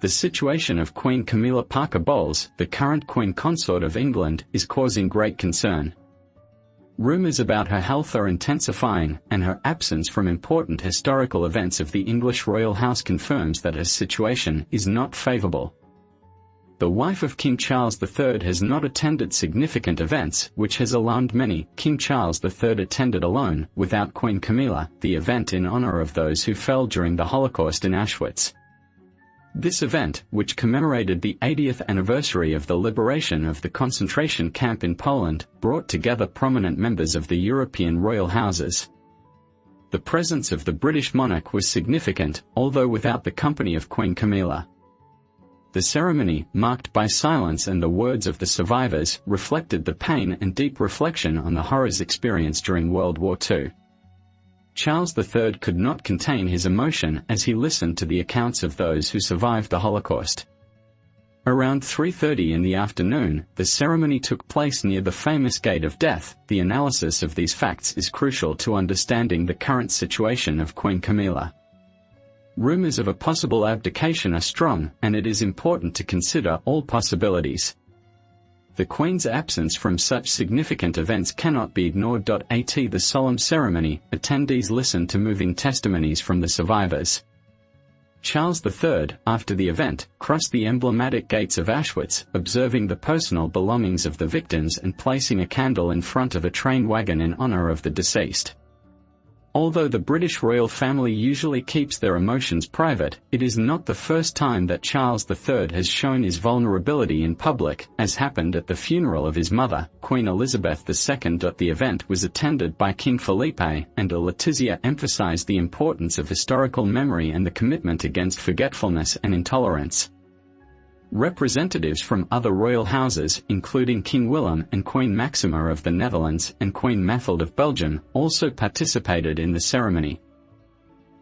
The situation of Queen Camilla Parker Bowles, the current Queen Consort of England, is causing great concern. Rumours about her health are intensifying, and her absence from important historical events of the English royal house confirms that her situation is not favourable. The wife of King Charles III has not attended significant events, which has alarmed many. King Charles III attended alone, without Queen Camilla, the event in honour of those who fell during the Holocaust in Auschwitz. This event, which commemorated the 80th anniversary of the liberation of the concentration camp in Poland, brought together prominent members of the European royal houses. The presence of the British monarch was significant, although without the company of Queen Camilla. The ceremony, marked by silence and the words of the survivors, reflected the pain and deep reflection on the horrors experienced during World War II. Charles III could not contain his emotion as he listened to the accounts of those who survived the Holocaust. Around 3:30 in the afternoon, the ceremony took place near the famous Gate of Death. The analysis of these facts is crucial to understanding the current situation of Queen Camilla. Rumors of a possible abdication are strong, and it is important to consider all possibilities. The Queen's absence from such significant events cannot be ignored. At the solemn ceremony, attendees listened to moving testimonies from the survivors. Charles III, after the event, crossed the emblematic gates of Auschwitz, observing the personal belongings of the victims and placing a candle in front of a train wagon in honor of the deceased. Although the British royal family usually keeps their emotions private, it is not the first time that Charles III has shown his vulnerability in public, as happened at the funeral of his mother, Queen Elizabeth II. The event was attended by King Felipe, and Letizia emphasized the importance of historical memory and the commitment against forgetfulness and intolerance. Representatives from other royal houses, including King Willem and Queen Maxima of the Netherlands and Queen Mathilde of Belgium, also participated in the ceremony.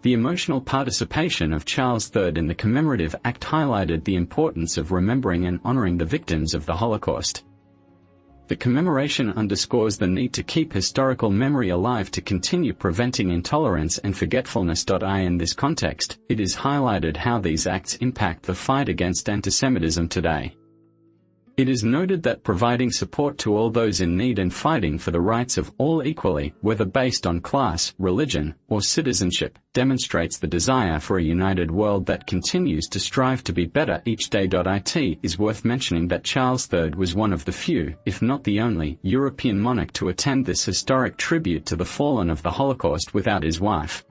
The emotional participation of Charles III in the commemorative act highlighted the importance of remembering and honoring the victims of the Holocaust. The commemoration underscores the need to keep historical memory alive to continue preventing intolerance and forgetfulness. In this context, it is highlighted how these acts impact the fight against antisemitism today. It is noted that providing support to all those in need and fighting for the rights of all equally, whether based on class, religion, or citizenship, demonstrates the desire for a united world that continues to strive to be better each day. It is worth mentioning that Charles III was one of the few, if not the only, European monarch to attend this historic tribute to the fallen of the Holocaust without his wife.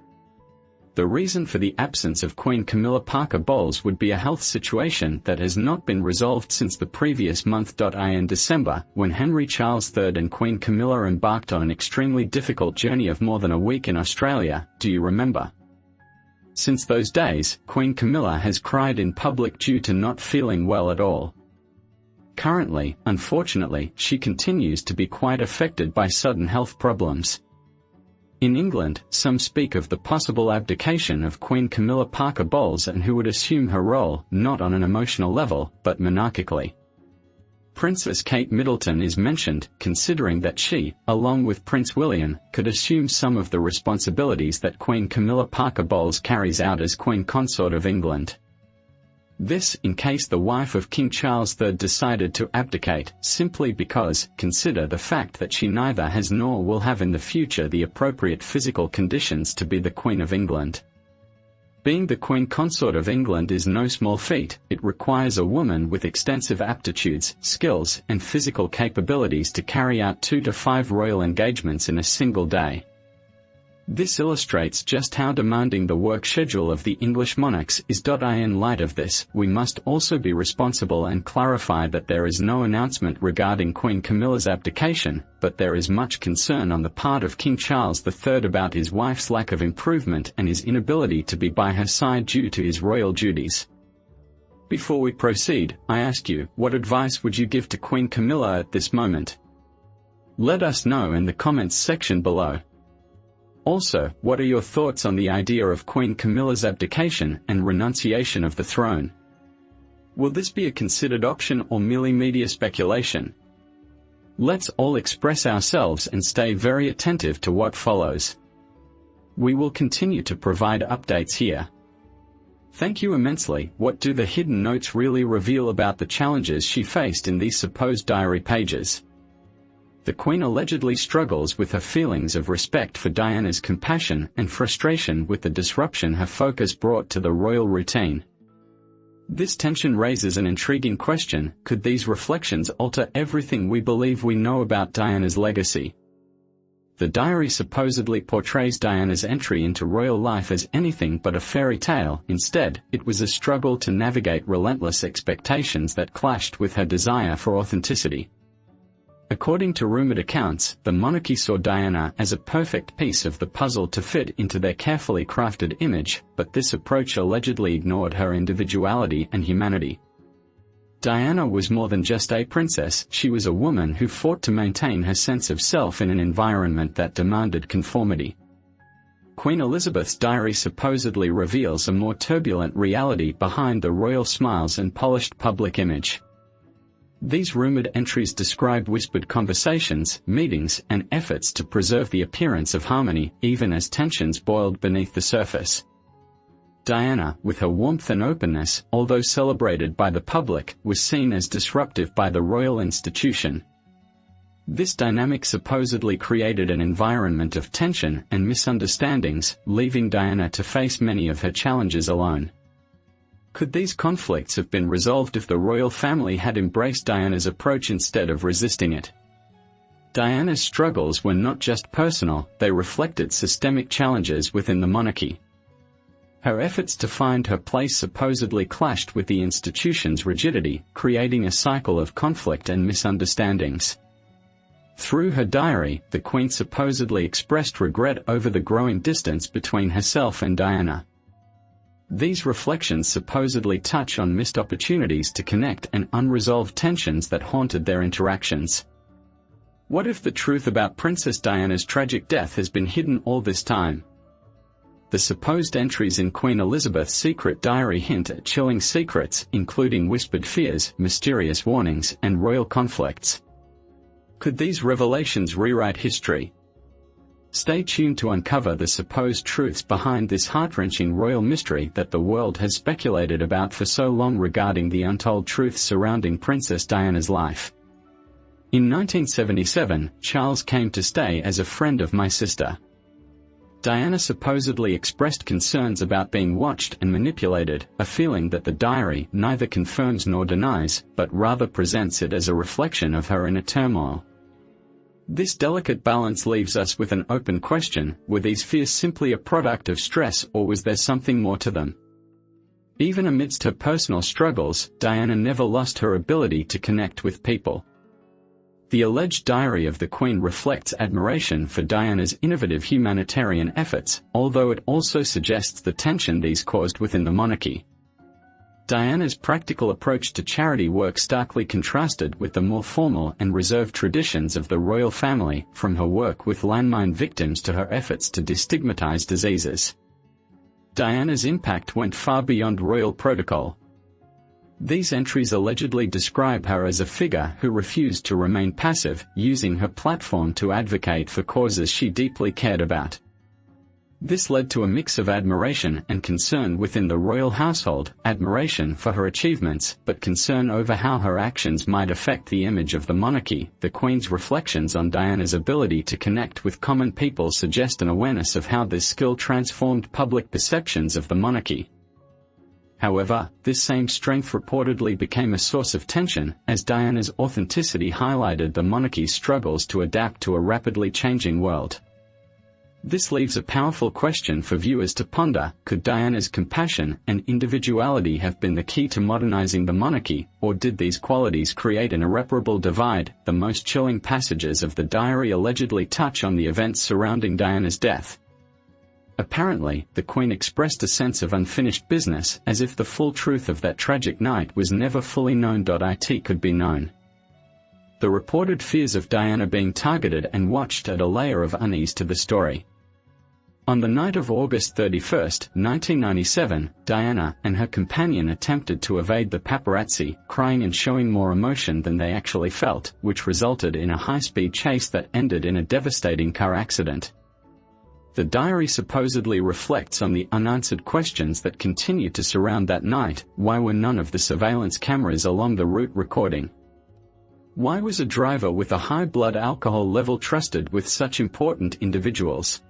The reason for the absence of Queen Camilla Parker Bowles would be a health situation that has not been resolved since the previous month. In December, when Henry Charles III and Queen Camilla embarked on an extremely difficult journey of more than a week in Australia, do you remember? Since those days, Queen Camilla has cried in public due to not feeling well at all. Currently, unfortunately, she continues to be quite affected by sudden health problems. In England, some speak of the possible abdication of Queen Camilla Parker Bowles and who would assume her role, not on an emotional level, but monarchically. Princess Kate Middleton is mentioned, considering that she, along with Prince William, could assume some of the responsibilities that Queen Camilla Parker Bowles carries out as Queen Consort of England. This, in case the wife of King Charles III decided to abdicate, simply because, consider the fact that she neither has nor will have in the future the appropriate physical conditions to be the Queen of England. Being the Queen Consort of England is no small feat. It requires a woman with extensive aptitudes, skills, and physical capabilities to carry out 2 to 5 royal engagements in a single day. This illustrates just how demanding the work schedule of the English monarchs is. In light of this, we must also be responsible and clarify that there is no announcement regarding Queen Camilla's abdication, but there is much concern on the part of King Charles III about his wife's lack of improvement and his inability to be by her side due to his royal duties. Before we proceed, I ask you, what advice would you give to Queen Camilla at this moment? Let us know in the comments section below. Also, what are your thoughts on the idea of Queen Camilla's abdication and renunciation of the throne? Will this be a considered option or merely media speculation? Let's all express ourselves and stay very attentive to what follows. We will continue to provide updates here. Thank you immensely. What do the hidden notes really reveal about the challenges she faced in these supposed diary pages? The Queen allegedly struggles with her feelings of respect for Diana's compassion and frustration with the disruption her focus brought to the royal routine. This tension raises an intriguing question: could these reflections alter everything we believe we know about Diana's legacy? The diary supposedly portrays Diana's entry into royal life as anything but a fairy tale. Instead, it was a struggle to navigate relentless expectations that clashed with her desire for authenticity. According to rumored accounts, the monarchy saw Diana as a perfect piece of the puzzle to fit into their carefully crafted image, but this approach allegedly ignored her individuality and humanity. Diana was more than just a princess. She was a woman who fought to maintain her sense of self in an environment that demanded conformity. Queen Elizabeth's diary supposedly reveals a more turbulent reality behind the royal smiles and polished public image. These rumored entries describe whispered conversations, meetings, and efforts to preserve the appearance of harmony, even as tensions boiled beneath the surface. Diana, with her warmth and openness, although celebrated by the public, was seen as disruptive by the royal institution. This dynamic supposedly created an environment of tension and misunderstandings, leaving Diana to face many of her challenges alone. Could these conflicts have been resolved if the royal family had embraced Diana's approach instead of resisting it? Diana's struggles were not just personal, they reflected systemic challenges within the monarchy. Her efforts to find her place supposedly clashed with the institution's rigidity, creating a cycle of conflict and misunderstandings. Through her diary, the Queen supposedly expressed regret over the growing distance between herself and Diana. These reflections supposedly touch on missed opportunities to connect and unresolved tensions that haunted their interactions. What if the truth about Princess Diana's tragic death has been hidden all this time? The supposed entries in Queen Elizabeth's secret diary hint at chilling secrets, including whispered fears, mysterious warnings, and royal conflicts. Could these revelations rewrite history? Stay tuned to uncover the supposed truths behind this heart-wrenching royal mystery that the world has speculated about for so long regarding the untold truths surrounding Princess Diana's life. In 1977, Charles came to stay as a friend of my sister. Diana supposedly expressed concerns about being watched and manipulated, a feeling that the diary neither confirms nor denies, but rather presents it as a reflection of her inner turmoil. This delicate balance leaves us with an open question: were these fears simply a product of stress, or was there something more to them? Even amidst her personal struggles, Diana never lost her ability to connect with people. The alleged diary of the Queen reflects admiration for Diana's innovative humanitarian efforts, although it also suggests the tension these caused within the monarchy. Diana's practical approach to charity work starkly contrasted with the more formal and reserved traditions of the royal family, from her work with landmine victims to her efforts to destigmatize diseases. Diana's impact went far beyond royal protocol. These entries allegedly describe her as a figure who refused to remain passive, using her platform to advocate for causes she deeply cared about. This led to a mix of admiration and concern within the royal household: admiration for her achievements, but concern over how her actions might affect the image of the monarchy. The Queen's reflections on Diana's ability to connect with common people suggest an awareness of how this skill transformed public perceptions of the monarchy. However, this same strength reportedly became a source of tension, as Diana's authenticity highlighted the monarchy's struggles to adapt to a rapidly changing world. This leaves a powerful question for viewers to ponder: could Diana's compassion and individuality have been the key to modernizing the monarchy, or did these qualities create an irreparable divide? The most chilling passages of the diary allegedly touch on the events surrounding Diana's death. Apparently, the Queen expressed a sense of unfinished business, as if the full truth of that tragic night was never fully known. It could be known. The reported fears of Diana being targeted and watched add a layer of unease to the story. On the night of August 31, 1997, Diana and her companion attempted to evade the paparazzi, crying and showing more emotion than they actually felt, which resulted in a high-speed chase that ended in a devastating car accident. The diary supposedly reflects on the unanswered questions that continue to surround that night. Why were none of the surveillance cameras along the route recording? Why was a driver with a high blood alcohol level trusted with such important individuals?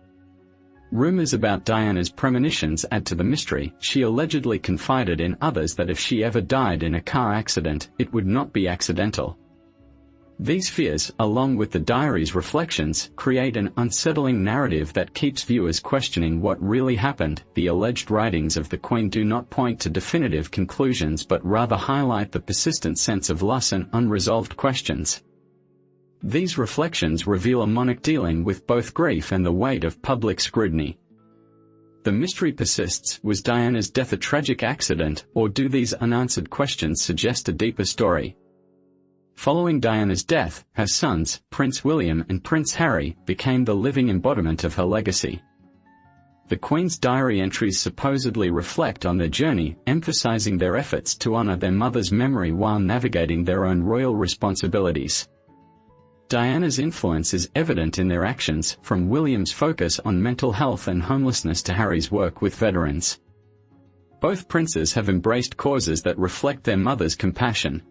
Rumors about Diana's premonitions add to the mystery. She allegedly confided in others that if she ever died in a car accident, it would not be accidental. These fears, along with the diary's reflections, create an unsettling narrative that keeps viewers questioning what really happened. The alleged writings of the Queen do not point to definitive conclusions but rather highlight the persistent sense of loss and unresolved questions. These reflections reveal a monarch dealing with both grief and the weight of public scrutiny. The mystery persists. Was Diana's death a tragic accident, or do these unanswered questions suggest a deeper story? Following Diana's death, her sons, Prince William and Prince Harry, became the living embodiment of her legacy. The Queen's diary entries supposedly reflect on their journey, emphasizing their efforts to honor their mother's memory while navigating their own royal responsibilities. Diana's influence is evident in their actions, from William's focus on mental health and homelessness to Harry's work with veterans. Both princes have embraced causes that reflect their mother's compassion,